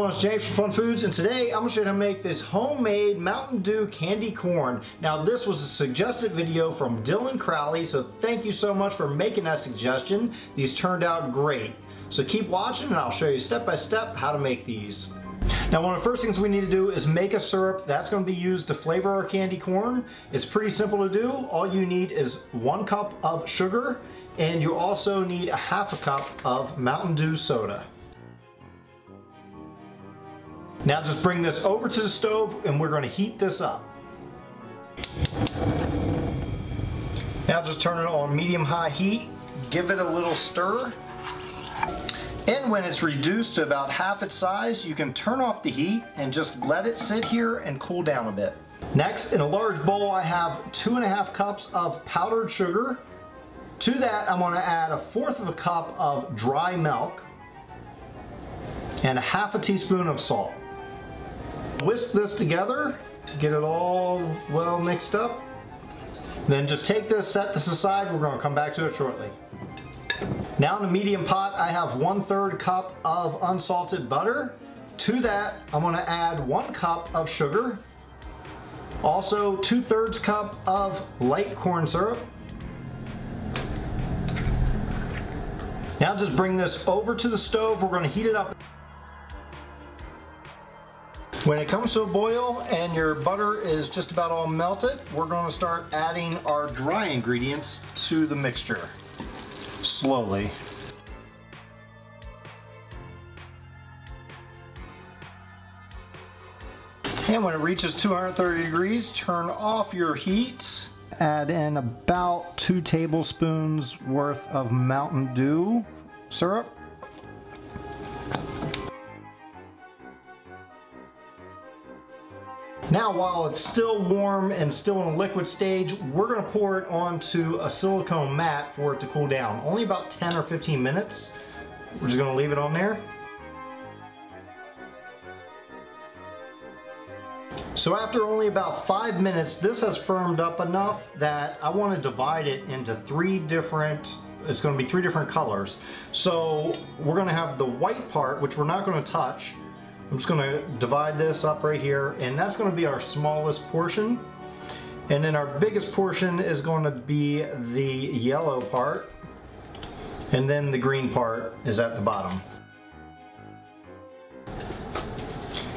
everyone, it's James from FunFoods, and today I'm going to show you how to make this homemade Mountain Dew candy corn. Now this was a suggested video from Dylan Crowley, so thank you so much for making that suggestion. These turned out great. So keep watching and I'll show you step by step how to make these. Now one of the first things we need to do is make a syrup that's going to be used to flavor our candy corn. It's pretty simple to do. All you need is 1 cup of sugar, and you also need a half a cup of Mountain Dew soda. Now just bring this over to the stove and we're going to heat this up. Now just turn it on medium-high heat, give it a little stir, and when it's reduced to about half its size, you can turn off the heat and just let it sit here and cool down a bit. Next, in a large bowl, I have 2½ cups of powdered sugar. To that, I'm going to add 1/4 cup of dry milk and 1/2 teaspoon of salt. Whisk this together, get it all well mixed up. Then just take this, set this aside. We're going to come back to it shortly. Now in a medium pot, I have 1/3 cup of unsalted butter. To that, I'm going to add 1 cup of sugar. Also 2/3 cup of light corn syrup. Now just bring this over to the stove. We're going to heat it up. When it comes to a boil and your butter is just about all melted, we're going to start adding our dry ingredients to the mixture, slowly. And when it reaches 230 degrees, turn off your heat. Add in about 2 tablespoons worth of Mountain Dew syrup. Now while it's still warm and still in a liquid stage, we're going to pour it onto a silicone mat for it to cool down. Only about 10 or 15 minutes. We're just going to leave it on there. So after only about 5 minutes, this has firmed up enough that I want to divide it into 3 different, it's going to be 3 different colors. So we're going to have the white part, which we're not going to touch. I'm just going to divide this up right here, and that's going to be our smallest portion. And then our biggest portion is going to be the yellow part, and then the green part is at the bottom.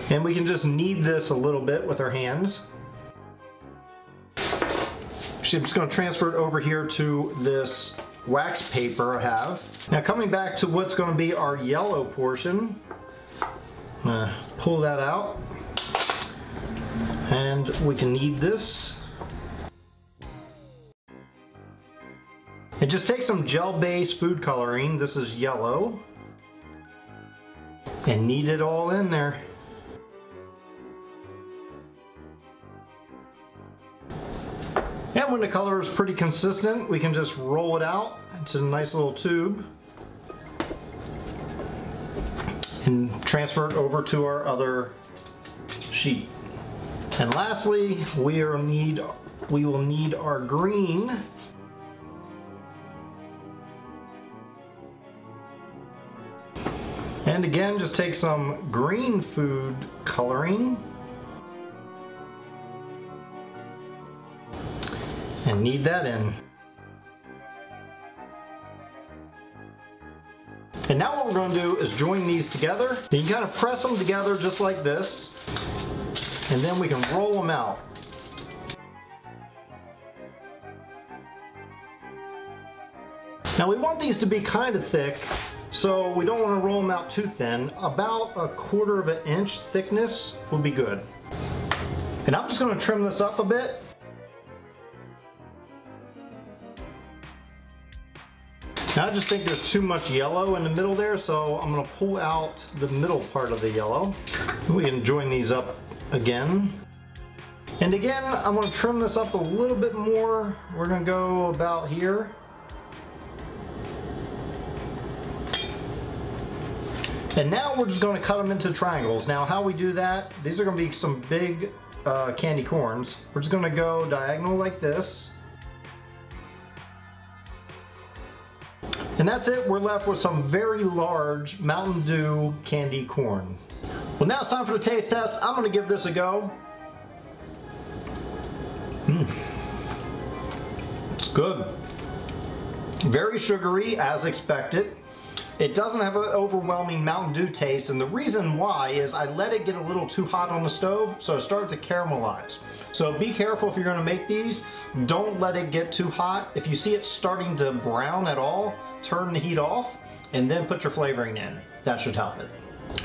And we can just knead this a little bit with our hands. Actually, I'm just going to transfer it over here to this wax paper I have. Now coming back to what's going to be our yellow portion. Pull that out and we can knead this. And just take some gel-based food coloring, this is yellow, and knead it all in there. And when the color is pretty consistent, we can just roll it out into a nice little tube and transfer it over to our other sheet. And lastly, we will need our green. And again, just take some green food coloring and knead that in. And now what we're going to do is join these together. You can kind of press them together just like this, and then we can roll them out. Now we want these to be kind of thick, so we don't want to roll them out too thin. About 1/4 inch thickness would be good. And I'm just going to trim this up a bit. Now I just think there's too much yellow in the middle there, so I'm going to pull out the middle part of the yellow. We can join these up again. And again, I'm going to trim this up a little bit more. We're going to go about here. And now we're just going to cut them into triangles. Now how we do that, these are going to be some big candy corns. We're just going to go diagonal like this. And that's it. We're left with some very large Mountain Dew candy corn. Well, now it's time for the taste test. I'm gonna give this a go. It's good. Very sugary, as expected. It doesn't have an overwhelming Mountain Dew taste, and the reason why is I let it get a little too hot on the stove, so it started to caramelize. So be careful if you're gonna make these. Don't let it get too hot. If you see it starting to brown at all, turn the heat off, and then put your flavoring in. That should help it.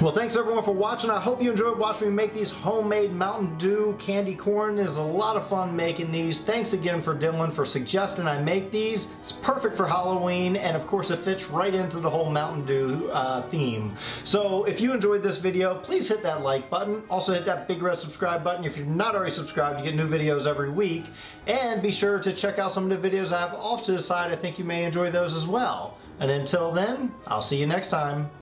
Well, thanks everyone for watching. I hope you enjoyed watching me make these homemade Mountain Dew candy corn. It is a lot of fun making these. Thanks again for Dylan for suggesting I make these. It's perfect for Halloween, and of course it fits right into the whole Mountain Dew theme. So if you enjoyed this video, please hit that like button. Also hit that big red subscribe button if you're not already subscribed to get new videos every week. And be sure to check out some of the videos I have off to the side. I think you may enjoy those as well. And until then, I'll see you next time.